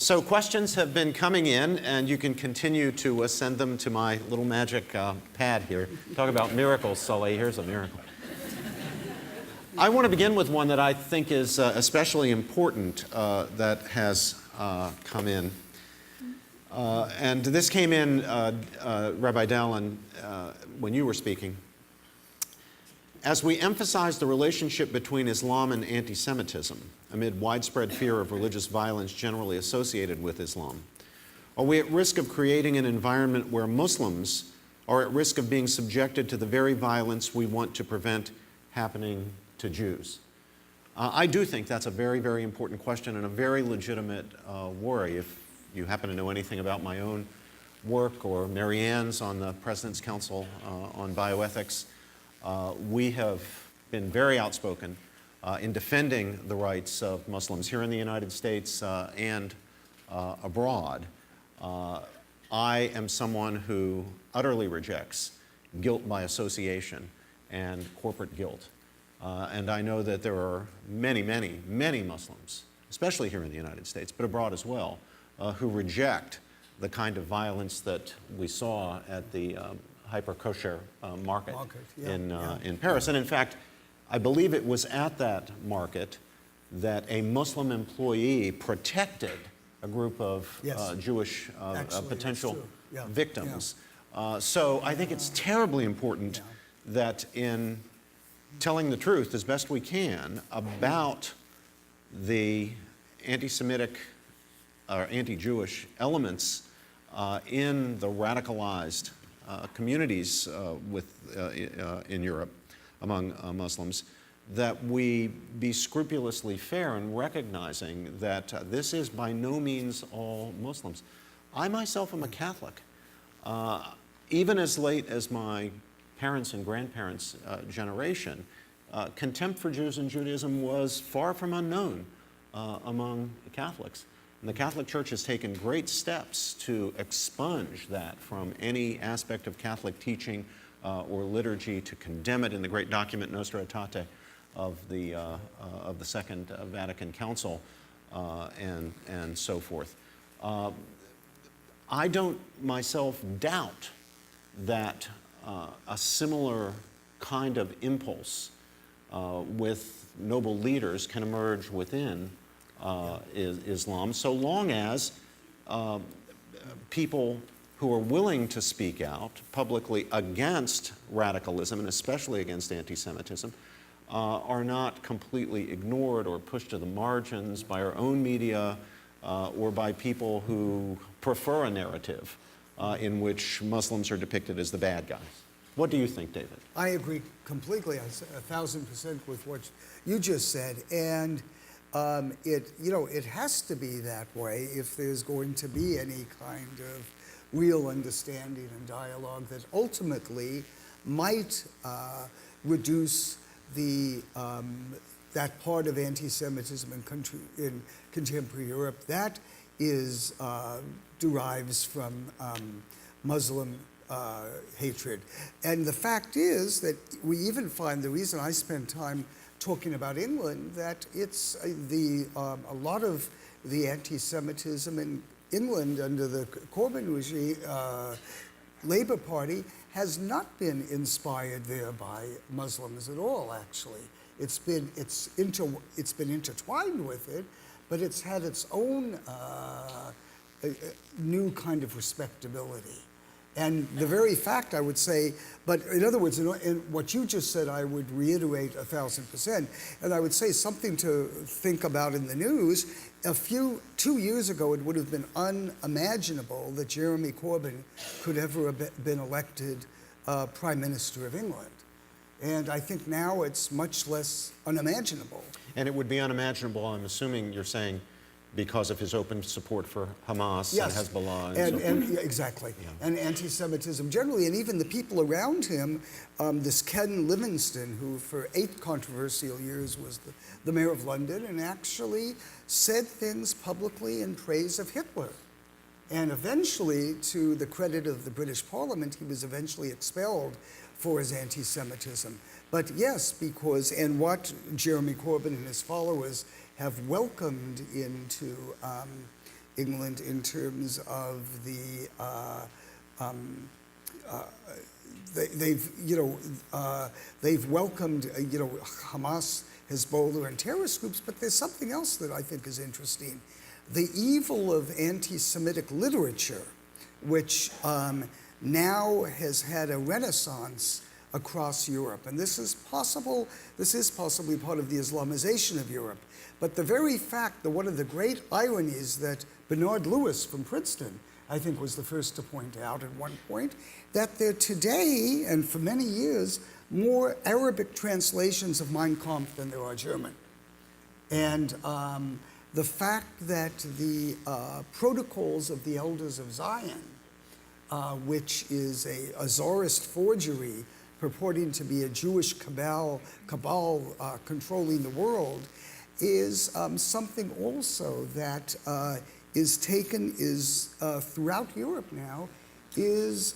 So questions have been coming in, and you can continue to send them to my little magic pad here. Talk about miracles, Sully. Here's a miracle. I want to begin with one that I think is especially important that has come in. And this came in, Rabbi Dallin, when you were speaking. As we emphasize the relationship between Islam and anti-Semitism, amid widespread fear of religious violence generally associated with Islam, are we at risk of creating an environment where Muslims are at risk of being subjected to the very violence we want to prevent happening to Jews? I do think that's a very, very important question and a very legitimate worry. If you happen to know anything about my own work or Marianne's on the President's Council on Bioethics, we have been very outspoken in defending the rights of Muslims here in the United States and abroad. I am someone who utterly rejects guilt by association and corporate guilt. And I know that there are many, many, many Muslims, especially here in the United States, but abroad as well, who reject the kind of violence that we saw at the hyper-kosher market in Paris. And in fact, I believe it was at that market that a Muslim employee protected a group of Jewish potential victims. So I think it's terribly important that in telling the truth as best we can about the anti-Semitic or anti-Jewish elements in the radicalized communities in Europe among Muslims, that we be scrupulously fair in recognizing that this is by no means all Muslims. I myself am a Catholic. Even as late as my parents' and grandparents' generation, contempt for Jews and Judaism was far from unknown among Catholics. And the Catholic Church has taken great steps to expunge that from any aspect of Catholic teaching or liturgy, to condemn it in the great document Nostra Aetate of the Second Vatican Council and so forth. I don't myself doubt that a similar kind of impulse with noble leaders can emerge within Islam, so long as people who are willing to speak out publicly against radicalism, and especially against anti-Semitism, are not completely ignored or pushed to the margins by our own media or by people who prefer a narrative in which Muslims are depicted as the bad guys. What do you think, David? I agree completely, 1,000% with what you just said, and it has to be that way if there's going to be any kind of real understanding and dialogue that ultimately might reduce that part of anti-Semitism in contemporary Europe that derives from Muslim hatred. And the fact is that we even find, the reason I spend time talking about England, that it's a lot of the anti-Semitism in England under the Corbyn regime, Labour Party, has not been inspired there by Muslims at all, actually. It's been intertwined with it, but it's had its own new kind of respectability. And the very fact, I would say, but in other words, in what you just said, I would reiterate 1,000%. And I would say something to think about in the news. 2 years ago, it would have been unimaginable that Jeremy Corbyn could ever have been elected Prime Minister of England. And I think now it's much less unimaginable. And it would be unimaginable, I'm assuming you're saying, because of his open support for Hamas and Hezbollah and so forth. Exactly. And anti-Semitism generally, and even the people around him, this Ken Livingstone, who for 8 controversial years was the mayor of London, and actually said things publicly in praise of Hitler. And eventually, to the credit of the British Parliament, he was eventually expelled for his anti-Semitism. But yes, because, and what Jeremy Corbyn and his followers have welcomed into England in terms of the they've welcomed Hamas, Hezbollah, and terrorist groups. But there's something else that I think is interesting: the evil of anti-Semitic literature, which now has had a renaissance across Europe. And this is possibly part of the Islamization of Europe. But the very fact that one of the great ironies that Bernard Lewis from Princeton, I think, was the first to point out at one point, that there today, and for many years, more Arabic translations of Mein Kampf than there are German. And the fact that the Protocols of the Elders of Zion, which is a Tsarist forgery purporting to be a Jewish cabal controlling the world, is something also that is throughout Europe now, is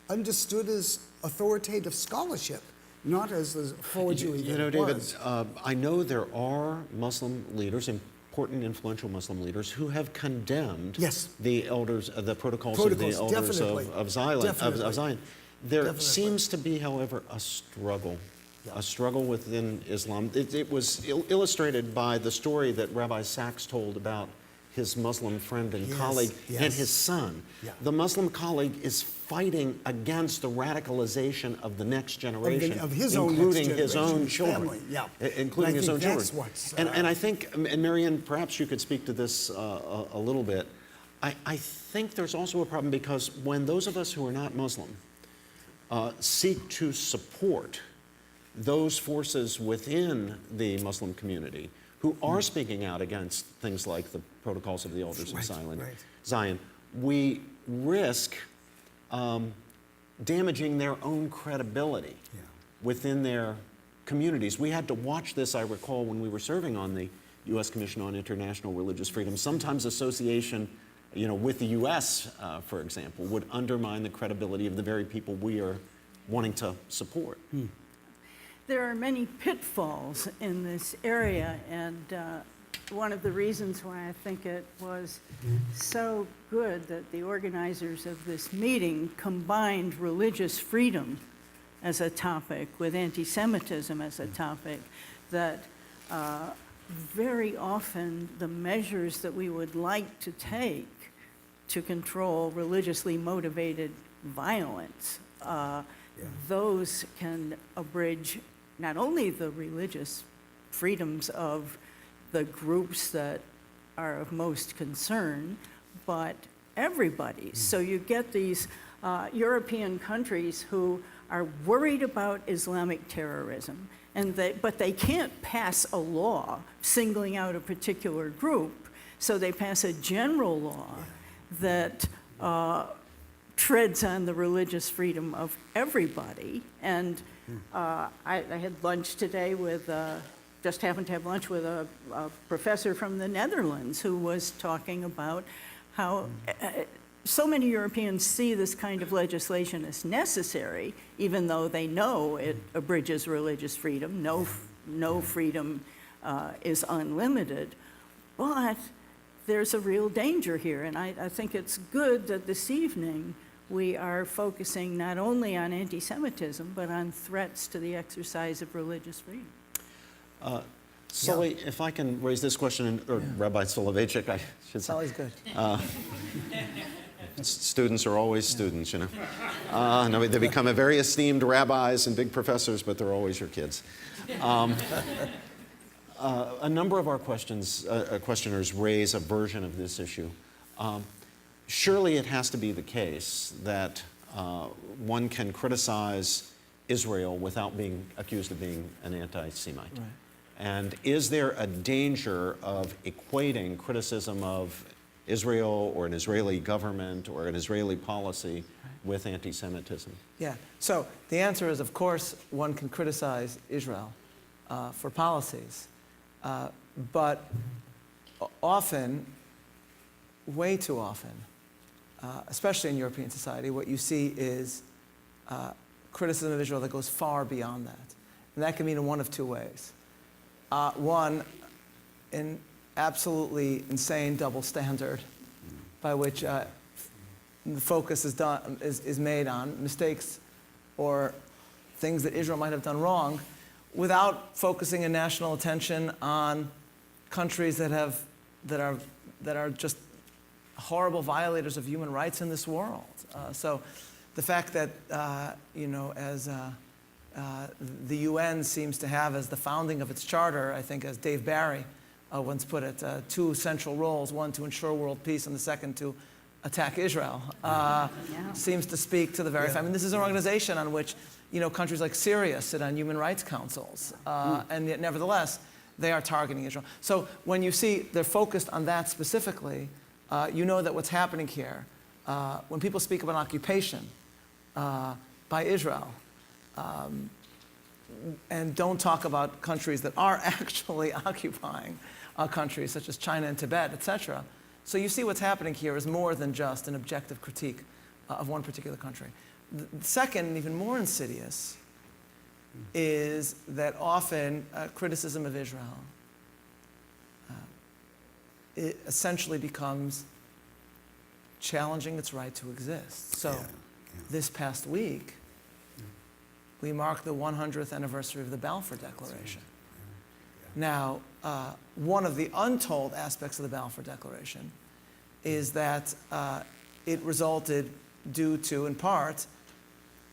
understood as authoritative scholarship, not as the forgery that it David, was. I know there are Muslim leaders, important influential Muslim leaders, who have condemned the elders, the protocols of the elders of Zion. There seems to be, however, a struggle within Islam. It was illustrated by the story that Rabbi Sachs told about his Muslim friend and colleague and his son. The Muslim colleague is fighting against the radicalization of the next generation, including his own children. Including his own children. And I think, and Marianne, perhaps you could speak to this a little bit. I think there's also a problem because when those of us who are not Muslim seek to support those forces within the Muslim community who are speaking out against things like the Protocols of the Elders of Zion, we risk damaging their own credibility within their communities. We had to watch this, I recall, when we were serving on the U.S. Commission on International Religious Freedom. Sometimes association with the U.S., for example, would undermine the credibility of the very people we are wanting to support. There are many pitfalls in this area, and one of the reasons why I think it was so good that the organizers of this meeting combined religious freedom as a topic with anti-Semitism as a topic, that very often the measures that we would like to take to control religiously motivated violence, those can abridge not only the religious freedoms of the groups that are of most concern, but everybody. So you get these European countries who are worried about Islamic terrorism, but they can't pass a law singling out a particular group, so they pass a general law that treads on the religious freedom of everybody. And I had lunch today with, just happened to have lunch with a professor from the Netherlands who was talking about how so many Europeans see this kind of legislation as necessary, even though they know it abridges religious freedom. No freedom is unlimited. But there's a real danger here, and I think it's good that this evening we are focusing not only on anti-Semitism, but on threats to the exercise of religious freedom. Sully, if I can raise this question, or Rabbi Soloveitchik, I should say. Sully's good. Students are always students, No, they become a very esteemed rabbis and big professors, but they're always your kids. A number of our questioners raise a version of this issue. Surely it has to be the case that one can criticize Israel without being accused of being an anti-Semite. Right. And is there a danger of equating criticism of Israel or an Israeli government or an Israeli policy with anti-Semitism? Yeah, so the answer is, of course, one can criticize Israel for policies, but often, way too often, especially in European society, what you see is criticism of Israel that goes far beyond that. And that can mean in one of two ways. One, in absolutely insane double standard by which the focus is made on mistakes or things that Israel might have done wrong, without focusing a national attention on countries that are just horrible violators of human rights in this world. So the fact that the UN seems to have as the founding of its charter, I think as Dave Barry once put it, two central roles: one to ensure world peace, and the second to attack Israel. Seems to speak to the very fact. I mean, this is an organization on which countries like Syria sit on human rights councils, and yet nevertheless they are targeting Israel. So when you see they're focused on that specifically, you know that what's happening here, when people speak about occupation by Israel, and don't talk about countries that are actually occupying countries such as China and Tibet, etc. So you see what's happening here is more than just an objective critique of one particular country. The second, and even more insidious, is that often criticism of Israel it essentially becomes challenging its right to exist. So this past week, we marked the 100th anniversary of the Balfour Declaration. Now, one of the untold aspects of the Balfour Declaration is that it resulted due to, in part,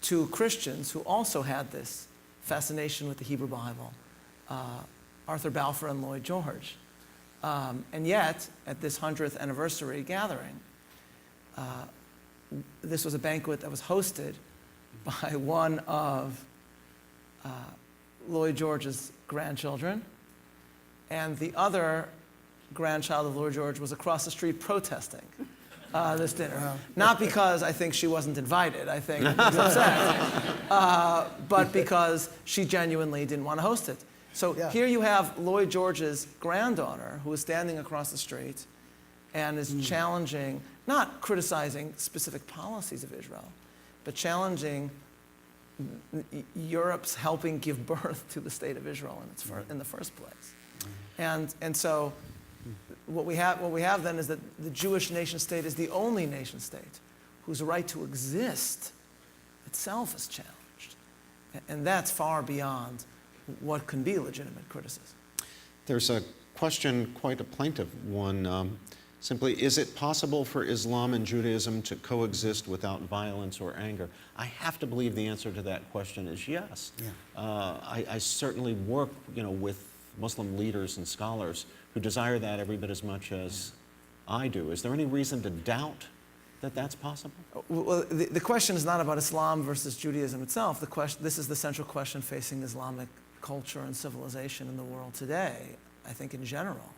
to Christians who also had this fascination with the Hebrew Bible, Arthur Balfour and Lloyd George. And yet, at this 100th anniversary gathering, this was a banquet that was hosted by one of Lloyd George's grandchildren, and the other grandchild of Lloyd George was across the street protesting this dinner. Wow. Not because I think she wasn't invited, I think she was upset, but because she genuinely didn't want to host it. So here you have Lloyd George's granddaughter who is standing across the street and is challenging, not criticizing specific policies of Israel, but challenging Europe's helping give birth to the state of Israel in the first place. And so what we have then is that the Jewish nation state is the only nation state whose right to exist itself is challenged. And that's far beyond what can be legitimate criticism. There's a question, quite a plaintive one. Simply, is it possible for Islam and Judaism to coexist without violence or anger? I have to believe the answer to that question is yes. I certainly work, with Muslim leaders and scholars who desire that every bit as much as I do. Is there any reason to doubt that that's possible? Well, the question is not about Islam versus Judaism itself. This is the central question facing Islamic culture and civilization in the world today, I think in general.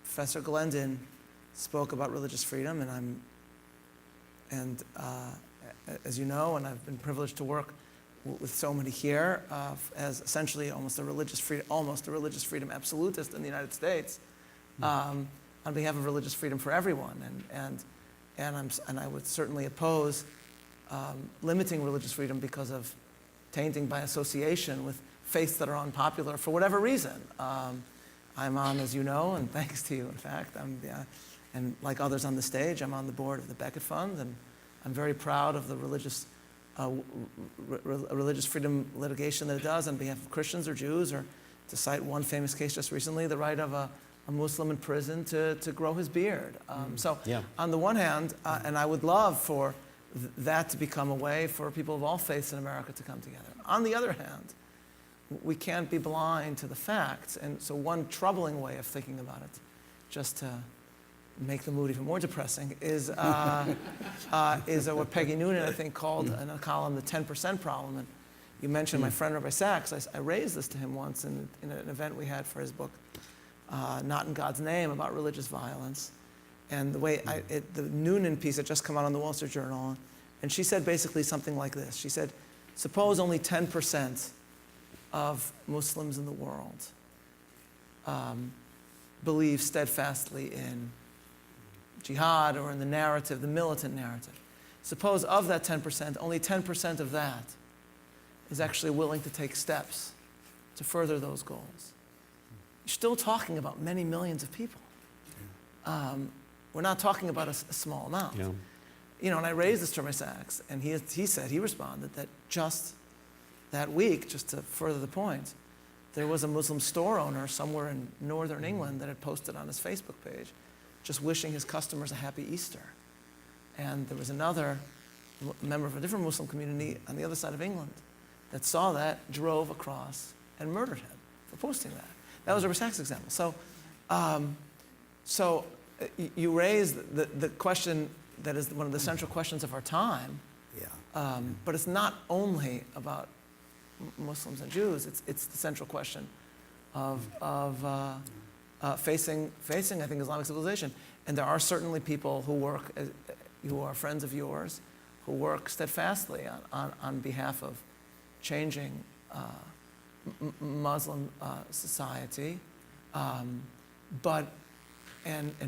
Professor Glendon spoke about religious freedom, and as you know, and I've been privileged to work with so many here as essentially almost a religious freedom absolutist in the United States, on behalf of religious freedom for everyone, and I would certainly oppose limiting religious freedom because of tainting by association with faiths that are unpopular for whatever reason. I'm on, as you know, and thanks to you, in fact, and like others on the stage, I'm on the board of the Beckett Fund, and I'm very proud of the religious freedom litigation that it does on behalf of Christians or Jews, or to cite one famous case just recently, the right of a Muslim in prison to grow his beard. On the one hand, and I would love for that to become a way for people of all faiths in America to come together. On the other hand, we can't be blind to the facts, and so one troubling way of thinking about it, just to make the mood even more depressing, is what Peggy Noonan, I think, called in a column the 10% problem. And you mentioned my friend Rabbi Sachs. I raised this to him once in an event we had for his book, Not in God's Name, about religious violence. And the way the Noonan piece had just come out on the Wall Street Journal, and she said basically something like this. She said, suppose only 10% of Muslims in the world believe steadfastly in jihad or in the narrative, the militant narrative. Suppose of that 10%, only 10% of that is actually willing to take steps to further those goals. still talking about many millions of people. We're not talking about a small amount. Yeah. You know, and I raised this to Mr. Sachs, and he responded that just that week, just to further the point, there was a Muslim store owner somewhere in northern England that had posted on his Facebook page just wishing his customers a happy Easter. And there was another member of a different Muslim community on the other side of England that saw that, drove across, and murdered him for posting that. That was a Sachs example. So, you raised the question that is one of the central questions of our time. Yeah. But it's not only about Muslims and Jews. It's the central question of facing, I think, Islamic civilization. And there are certainly people who work, who are friends of yours, who work steadfastly on behalf of changing Muslim society, and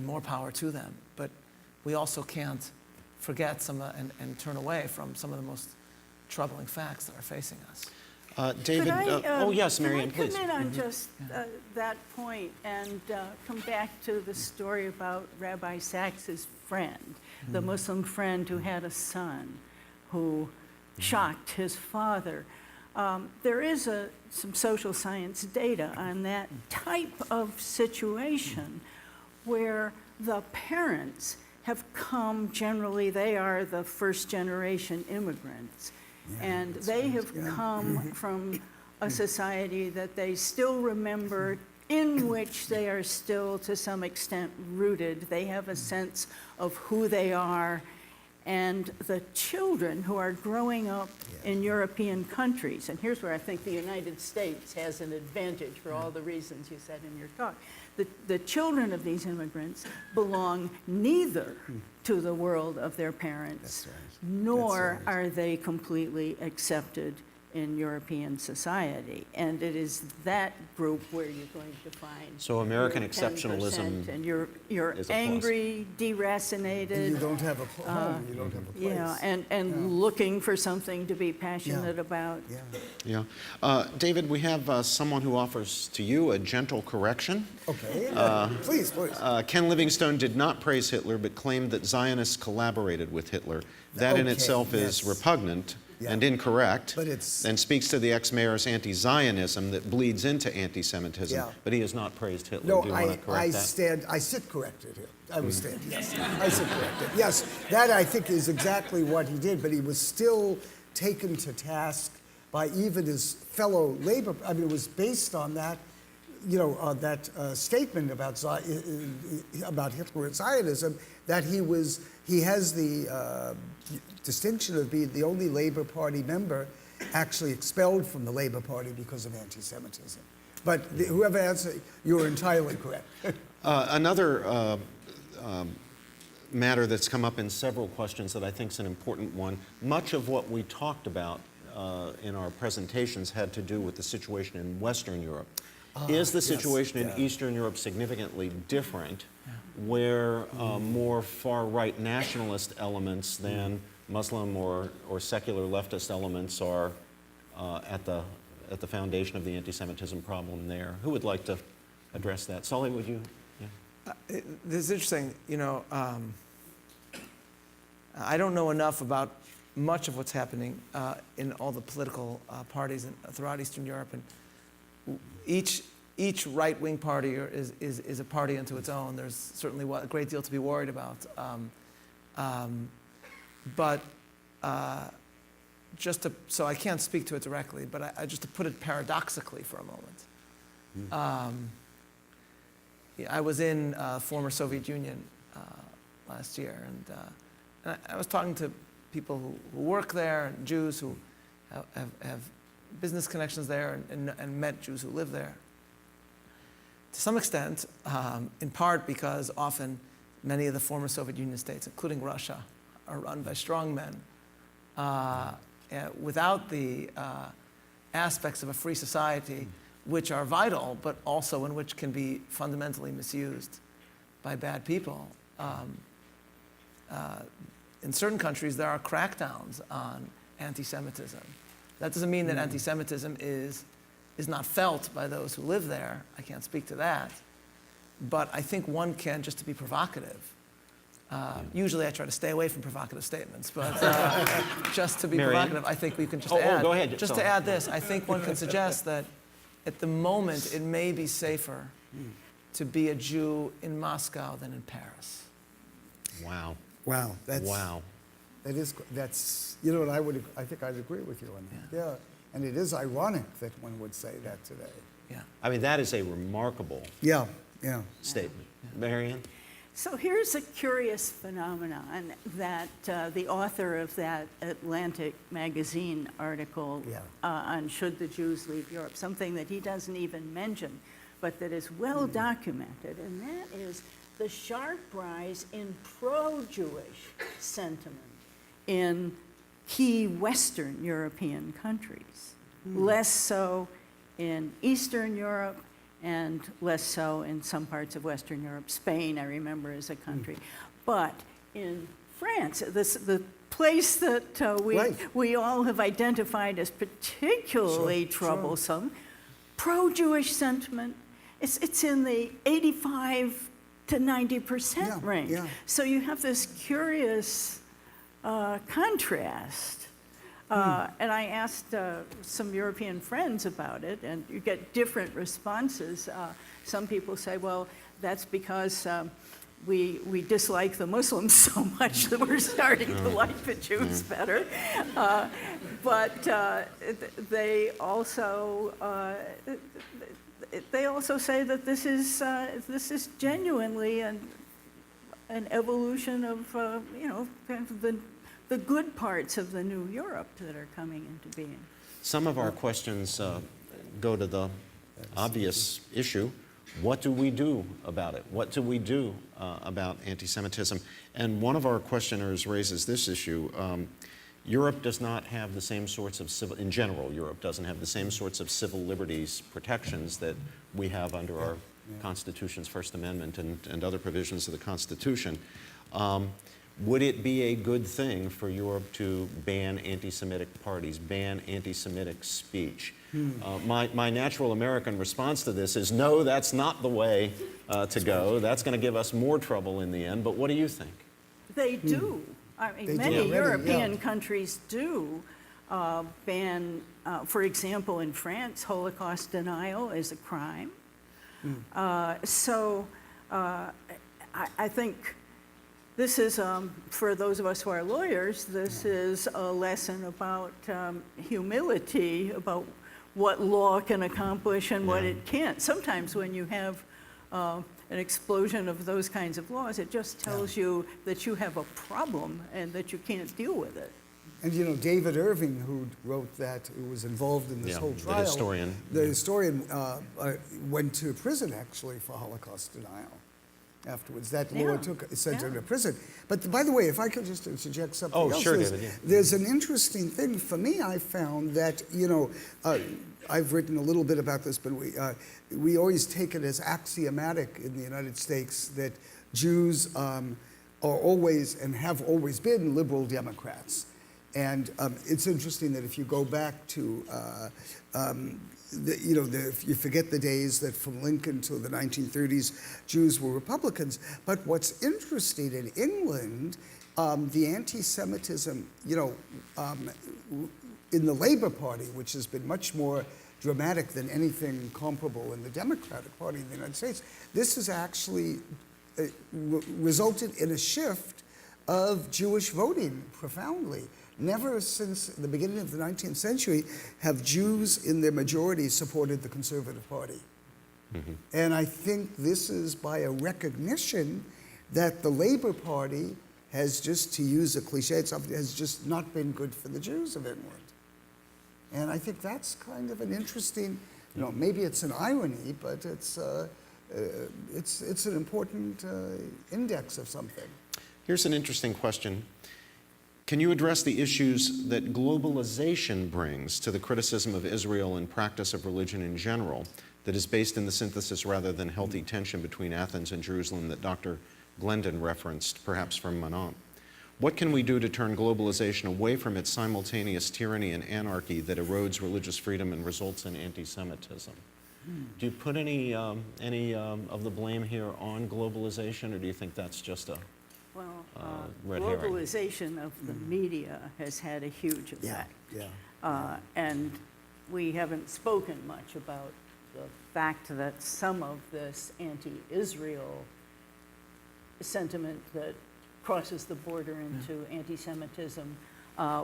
more power to them. But we also can't forget and turn away from some of the most troubling facts that are facing us. David, oh yes, Marianne, please. Can I comment on just that point and come back to the story about Rabbi Sachs's friend, the Muslim friend who had a son who shocked his father. There is some social science data on that type of situation where the parents have come, generally they are the first generation immigrants, and they have come from a society that they still remember, in which they are still to some extent rooted. They have a sense of who they are. And the children who are growing up in European countries, and here's where I think the United States has an advantage for all the reasons you said in your talk. The children of these immigrants belong neither to the world of their parents, nor are they completely accepted in European society. And it is that group where you're going to find So American your exceptionalism 10%, and you're is a angry, deracinated. You don't have a home, you don't have a place. Yeah, and looking for something to be passionate about. Yeah. Yeah. David, we have someone who offers to you a gentle correction. Okay, please. Ken Livingstone did not praise Hitler, but claimed that Zionists collaborated with Hitler. That in Okay, itself is yes. repugnant Yeah. and incorrect, But it's- and speaks to the ex-mayor's anti-Zionism that bleeds into anti-Semitism. Yeah. But he has not praised Hitler. No, Do you want to correct that? I sit corrected here. I would stand, yes. I sit corrected. Yes, that I think is exactly what he did, but he was still taken to task by even his fellow labor. I mean, it was based on that, that statement about Hitler and Zionism, that he has the distinction of being the only Labor Party member actually expelled from the Labor Party because of anti-Semitism. But whoever answered, you were entirely correct. Another matter that's come up in several questions that I think is an important one, much of what we talked about in our presentations had to do with the situation in Western Europe. Is the situation in Eastern Europe significantly different, where more far-right nationalist elements than Muslim or secular leftist elements are at the foundation of the anti-Semitism problem there? Who would like to address that? Sully, would you? Yeah. This is interesting. I don't know enough about much of what's happening in all the political parties throughout Eastern Europe, and each right-wing party is a party unto its own. There's certainly a great deal to be worried about. But so I can't speak to it directly, but just to put it paradoxically for a moment. I was in former Soviet Union last year, and I was talking to people who work there, and Jews who have business connections there, and met Jews who live there. To some extent, in part because often many of the former Soviet Union states, including Russia, are run by strongmen without the aspects of a free society, which are vital, but also in which can be fundamentally misused by bad people. In certain countries, there are crackdowns on anti-Semitism. That doesn't mean that anti-Semitism is is not felt by those who live there. I can't speak to that. But I think one can, just to be provocative. Usually I try to stay away from provocative statements, but just to be provocative, I think we can just add. Go ahead. Just to add this, I think one can suggest that at the moment it may be safer to be a Jew in Moscow than in Paris. Wow. Wow. Wow. That's, you know, and I think I'd agree with you on that. Yeah. And it is ironic that one would say that today. Yeah. I mean, that is a remarkable statement. Marianne? So here's a curious phenomenon that the author of that Atlantic magazine article on Should the Jews Leave Europe, something that he doesn't even mention, but that is well documented, and that is the sharp rise in pro-Jewish sentiment in key Western European countries, less so in Eastern Europe, and less so in some parts of Western Europe. Spain, I remember, as a country. But in France, the place that we all have identified as particularly troublesome, pro-Jewish sentiment, it's in the 85 to 90% range. Yeah. So you have this curious contrast. And I asked some European friends about it, and you get different responses. Some people say, well, that's because we dislike the Muslims so much that we're starting to like the Jews better. But they also say that this is genuinely an evolution of kind of the good parts of the new Europe that are coming into being. Some of our questions go to the obvious issue. What do we do about it? What do we do about anti-Semitism? And one of our questioners raises this issue. Europe does not have the same sorts of in general, Europe doesn't have the same sorts of civil liberties protections that we have under our Constitution's First Amendment and other provisions of the Constitution. Would it be a good thing for Europe to ban anti-Semitic parties, ban anti-Semitic speech? My natural American response to this is, no, that's not the way to go. That's going to give us more trouble in the end. But what do you think? They do. I mean, many European countries do ban, for example, in France, Holocaust denial is a crime. So I think this is, for those of us who are lawyers, this is a lesson about humility, about what law can accomplish and what it can't. Sometimes when you have an explosion of those kinds of laws, it just tells you that you have a problem and that you can't deal with it. And you know, David Irving, who wrote that, who was involved in this whole trial, the historian went to prison actually for Holocaust denial. Afterwards, that law sent him to prison. But by the way, if I could just interject something else. Sure, David. There's an interesting thing for me. I found that, you know, I've written a little bit about this, but we always take it as axiomatic in the United States that Jews are always and have always been liberal Democrats. And it's interesting that if you go back to if you forget the days that from Lincoln to the 1930s, Jews were Republicans. But what's interesting in England, the anti-Semitism, in the Labour Party, which has been much more dramatic than anything comparable in the Democratic Party in the United States, this has actually resulted in a shift of Jewish voting profoundly. Never since the beginning of the 19th century have Jews in their majority supported the Conservative Party. And I think this is by a recognition that the Labour Party has, just to use a cliche, has just not been good for the Jews of England. And I think that's kind of an interesting, maybe it's an irony, but it's an important index of something. Here's an interesting question. Can you address the issues that globalization brings to the criticism of Israel and practice of religion in general that is based in the synthesis rather than healthy tension between Athens and Jerusalem that Dr. Glendon referenced, perhaps from Manon? What can we do to turn globalization away from its simultaneous tyranny and anarchy that erodes religious freedom and results in anti-Semitism? Do you put any of the blame here on globalization, or do you think that's just a red herring? Globalization of the media has had a huge effect. And we haven't spoken much about the fact that some of this anti-Israel sentiment that crosses the border into anti-Semitism,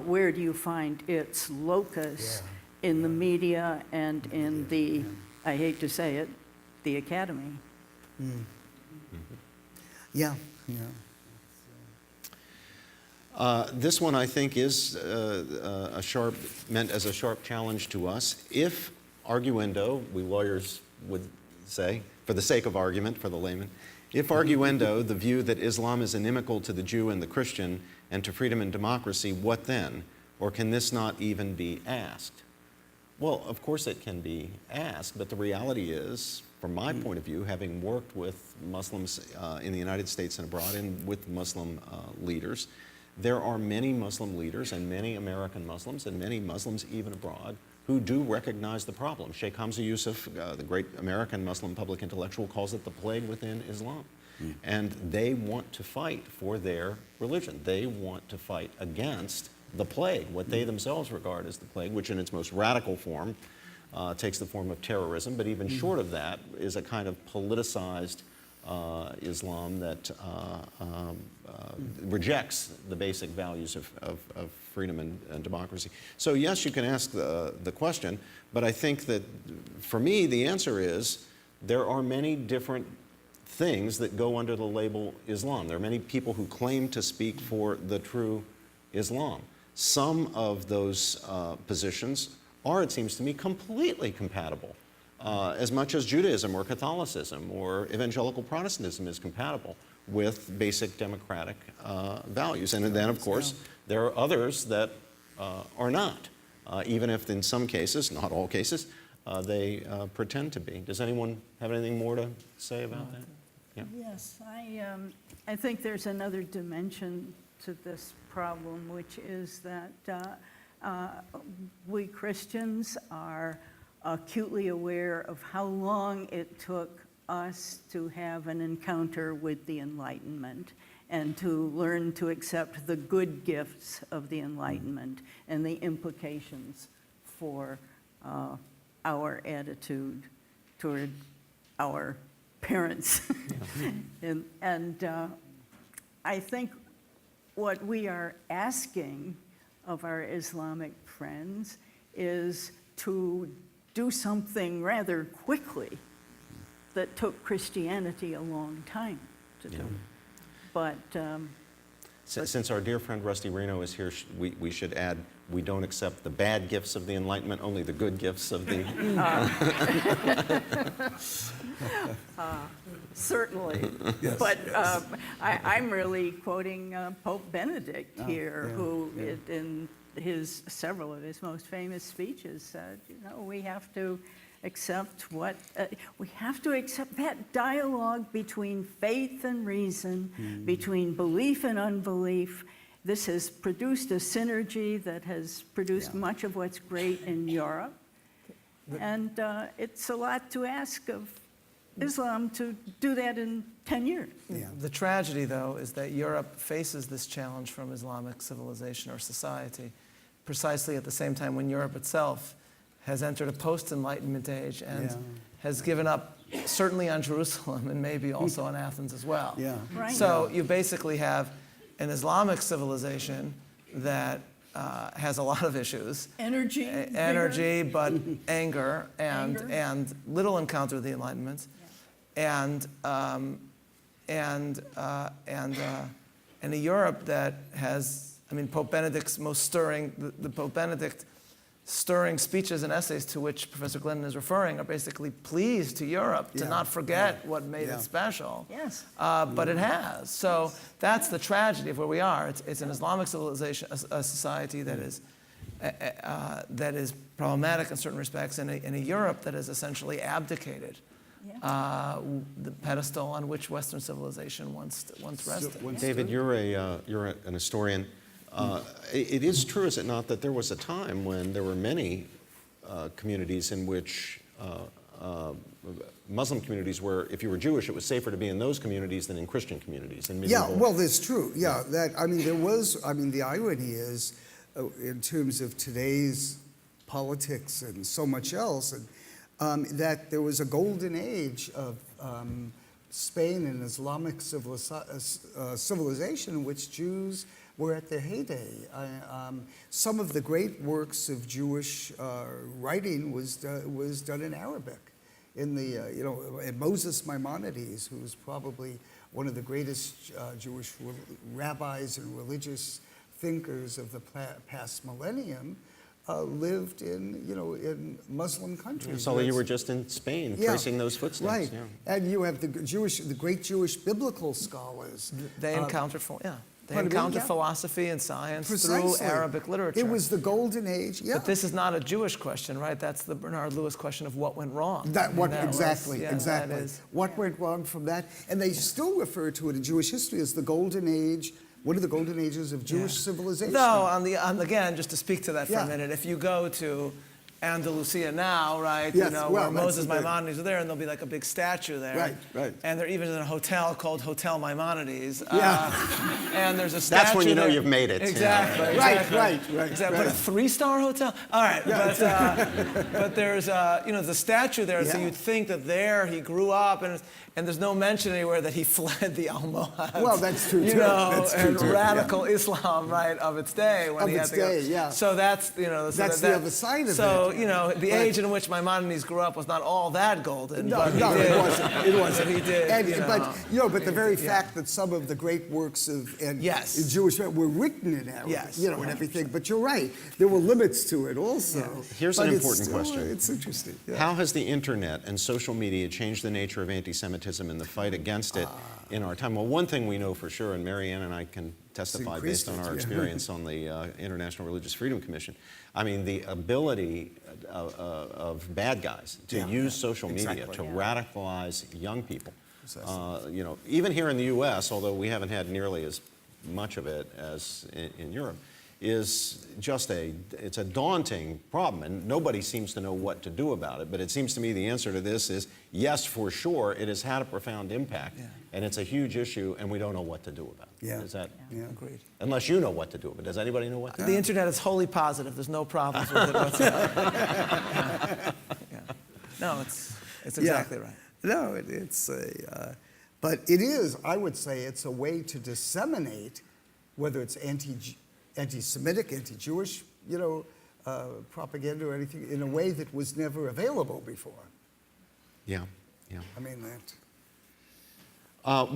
where do you find its locus in the media and in the, I hate to say it, the academy? Yeah. This one, I think, is meant as a sharp challenge to us. If arguendo, we lawyers would say, for the sake of argument, for the layman, if arguendo, the view that Islam is inimical to the Jew and the Christian and to freedom and democracy, what then? Or can this not even be asked? Well, of course it can be asked, but the reality is, from my point of view, having worked with Muslims in the United States and abroad and with Muslim leaders, there are many Muslim leaders and many American Muslims and many Muslims even abroad who do recognize the problem. Sheikh Hamza Yusuf, the great American Muslim public intellectual, calls it the plague within Islam. And they want to fight for their religion. They want to fight against the plague, what they themselves regard as the plague, which in its most radical form takes the form of terrorism, but even short of that is a kind of politicized Islam that rejects the basic values of freedom and democracy. So yes, you can ask the question, but I think that for me the answer is there are many different things that go under the label Islam. There are many people who claim to speak for the true Islam. Some of those positions are, it seems to me, completely compatible. As much as Judaism or Catholicism or evangelical Protestantism is compatible with basic democratic values. And then, of course, there are others that are not, even if in some cases, not all cases, they pretend to be. Does anyone have anything more to say about that? Yeah. Yes, I think there's another dimension to this problem, which is that we Christians are acutely aware of how long it took us to have an encounter with the Enlightenment and to learn to accept the good gifts of the Enlightenment and the implications for our attitude toward our parents. and I think what we are asking of our Islamic friends is to do something rather quickly that took Christianity a long time to do. But since our dear friend Rusty Reno is here, we should add, we don't accept the bad gifts of the Enlightenment, only the good gifts of the... Certainly. Yes, But I'm really quoting Pope Benedict here, who in several of his most famous speeches said, we have to accept we have to accept that dialogue between faith and reason, between belief and unbelief. This has produced a synergy that has produced much of what's great in Europe. And it's a lot to ask of Islam to do that in 10 years. The tragedy, though, is that Europe faces this challenge from Islamic civilization or society precisely at the same time when Europe itself has entered a post-Enlightenment age and has given up certainly on Jerusalem and maybe also on Athens as well. Right. So you basically have an Islamic civilization that has a lot of issues. Energy, but anger and little encounter with the Enlightenment. And a Europe that has, Pope Benedict's most stirring, the Pope Benedict stirring speeches and essays to which Professor Glennon is referring are basically pleas to Europe to not forget what made it special. Yes. But it has. So that's the tragedy of where we are. It's an Islamic civilization, a society that is problematic in certain respects, and a Europe that has essentially abdicated the pedestal on which Western civilization once rested. David, you're an historian. It is true, is it not, that there was a time when there were many communities in which Muslim communities where if you were Jewish, it was safer to be in those communities than in Christian communities. In medieval. Yeah, well, that's true. Yeah, that there was. The irony is, in terms of today's politics and so much else, and that there was a golden age of Spain and Islamic civilization in which Jews were at their heyday. Some of the great works of Jewish writing was done in Arabic. In the and Moses Maimonides, who was probably one of the greatest Jewish rabbis and religious thinkers of the past millennium, lived in Muslim countries. So you were just in Spain, tracing those footsteps. Right, yeah. and you have the great Jewish biblical scholars. They encountered philosophy and science Precisely. through Arabic literature. It was the golden age. Yeah. But this is not a Jewish question, right? That's the Bernard Lewis question of what went wrong. Exactly. That is, what went wrong from that, and they still refer to it in Jewish history as the golden age. One of the golden ages of Jewish civilization. Though, again, just to speak to that for a minute, if you go to Andalusia now, right, yes, where Moses Maimonides are there, and there'll be like a big statue there. Right. And they're even in a hotel called Hotel Maimonides. Yeah. And there's a statue. That's when you know there. you've made it. Exactly. Right. Exactly. But a 3-star hotel? All right. But there's, the statue there, so you'd think that there he grew up, and there's no mention anywhere that he fled the Almohads. Well, that's true, too. That's true, and radical Islam, right, of its day. When of he had its to go. day, yeah. So that's, that's the other side of it. So, the age in which Maimonides grew up was not all that golden. No, but it wasn't. It wasn't. But he did. But the very fact that some of the great works of Jewish were written in Arabic, and everything. But you're right. There were limits to it also. Yeah. Here's an important question. It's interesting. Yeah. How has the internet and social media changed the nature of anti-Semitism and the fight against it in our time? Well, one thing we know for sure, and Marianne and I can testify based on our experience on the International Religious Freedom Commission. The ability of bad guys to use social media to radicalize young people. Even here in the U.S., although we haven't had nearly as much of it as in Europe, is just it's a daunting problem, and nobody seems to know what to do about it. But it seems to me the answer to this is yes, for sure, it has had a profound impact, and it's a huge issue, and we don't know what to do about it. Yeah. Is that? Yeah, agreed. Unless you know what to do, but does anybody know what to do? The internet is wholly positive. There's no problems with it whatsoever. No, it's exactly right. No, it's but it is. I would say it's a way to disseminate, whether it's anti-Semitic, anti-Jewish, propaganda or anything, in a way that was never available before. Yeah. That.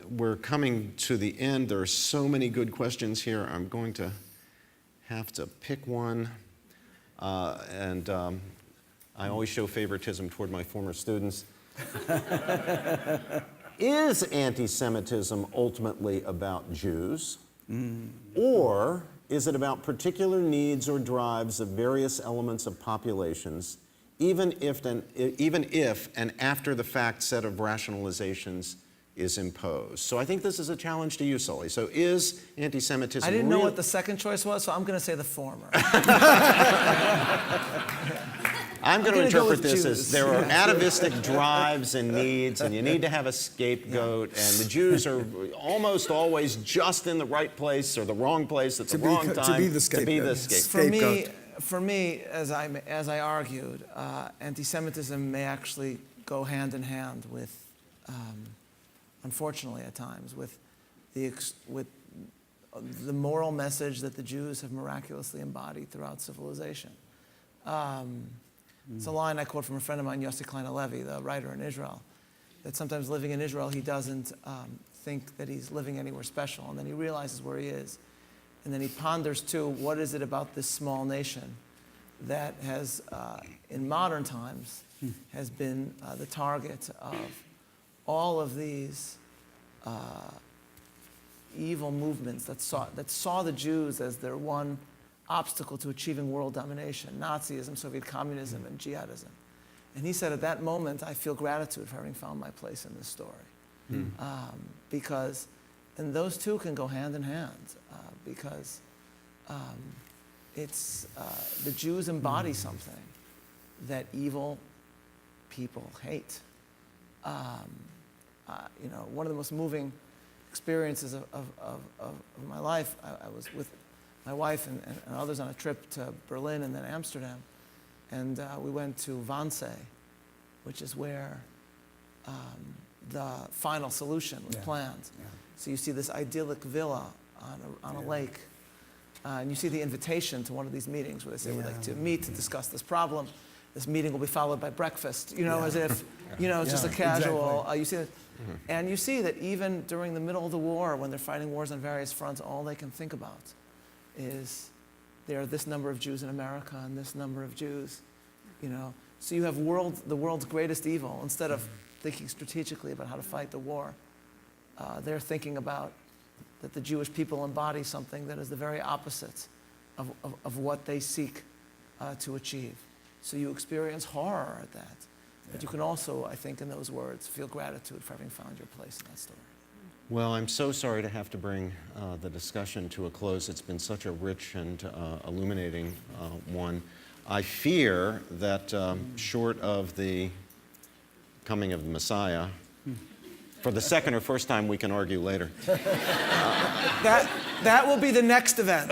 We're coming to the end. There are so many good questions here. I'm going to have to pick one. I always show favoritism toward my former students. Is anti-Semitism ultimately about Jews? Or is it about particular needs or drives of various elements of populations, even if an after-the-fact set of rationalizations is imposed? So I think this is a challenge to you, Sully. So is anti-Semitism I didn't know what the second choice was, so I'm going to say the former. I'm going to interpret this as there are atavistic drives and needs, and you need to have a scapegoat, and the Jews are almost always just in the right place or the wrong place at the wrong time to be the scapegoat. For me, as I argued, anti-Semitism may actually go hand in hand with, unfortunately at times, with the moral message that the Jews have miraculously embodied throughout civilization. It's a line I quote from a friend of mine, Yossi Klein Halevi, the writer in Israel, that sometimes living in Israel, he doesn't think that he's living anywhere special, and then he realizes where he is. And then he ponders, too, what is it about this small nation that has, in modern times, has been the target of all of these evil movements that saw the Jews as their one obstacle to achieving world domination: Nazism, Soviet communism, and jihadism. And he said, at that moment, I feel gratitude for having found my place in this story. Because, and those two can go hand in hand, because the Jews embody something that evil people hate. You know, one of the most moving experiences of my life, I was with my wife and others on a trip to Berlin and then Amsterdam, and we went to Wannsee, which is where the final solution was planned. Yeah. So you see this idyllic villa on a lake, and you see the invitation to one of these meetings where they say, we'd like to meet to discuss this problem. This meeting will be followed by breakfast, you know, as if, you know, it's just a casual, you see that. And you see that even during the middle of the war, when they're fighting wars on various fronts, all they can think about is there are this number of Jews in America and this number of Jews, you know. So you have the world's greatest evil. Instead of thinking strategically about how to fight the war, they're thinking about that the Jewish people embody something that is the very opposite of what they seek to achieve. So you experience horror at that. But you can also, I think, in those words, feel gratitude for having found your place in that story. Well, I'm so sorry to have to bring the discussion to a close. It's been such a rich and illuminating one. I fear that short of the coming of the Messiah, for the second or first time we can argue later. That will be the next event.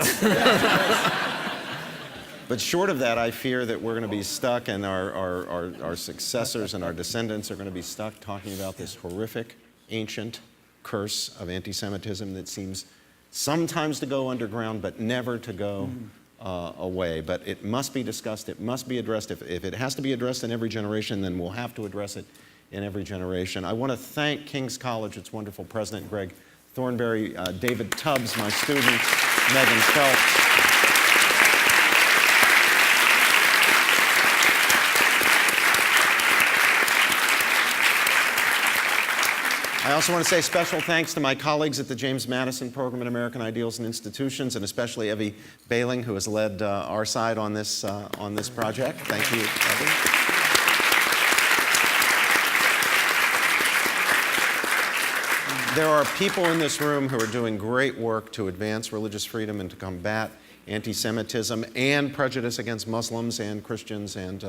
But short of that, I fear that we're going to be stuck, and our successors and our descendants are going to be stuck talking about this horrific, ancient curse of anti-Semitism that seems sometimes to go underground, but never to go away. But it must be discussed. It must be addressed. If it has to be addressed in every generation, then we'll have to address it in every generation. I want to thank King's College, its wonderful president, Greg Thornberry, David Tubbs, my student, Megan Phelps. I also want to say special thanks to my colleagues at the James Madison Program in American Ideals and Institutions, and especially Evie Bailing, who has led our side on this project. Thank you, Evie. There are people in this room who are doing great work to advance religious freedom and to combat anti-Semitism and prejudice against Muslims and Christians and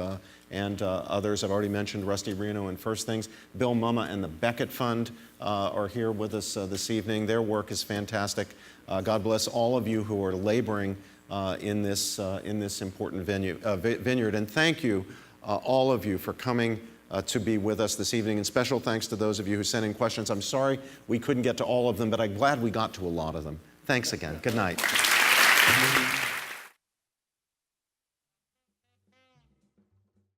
others. I've already mentioned Rusty Reno and First Things. Bill Mumma and the Beckett Fund are here with us this evening. Their work is fantastic. God bless all of you who are laboring in this important vineyard. And thank you, all of you, for coming to be with us this evening. And special thanks to those of you who sent in questions. I'm sorry we couldn't get to all of them, but I'm glad we got to a lot of them. Thanks again. Good night.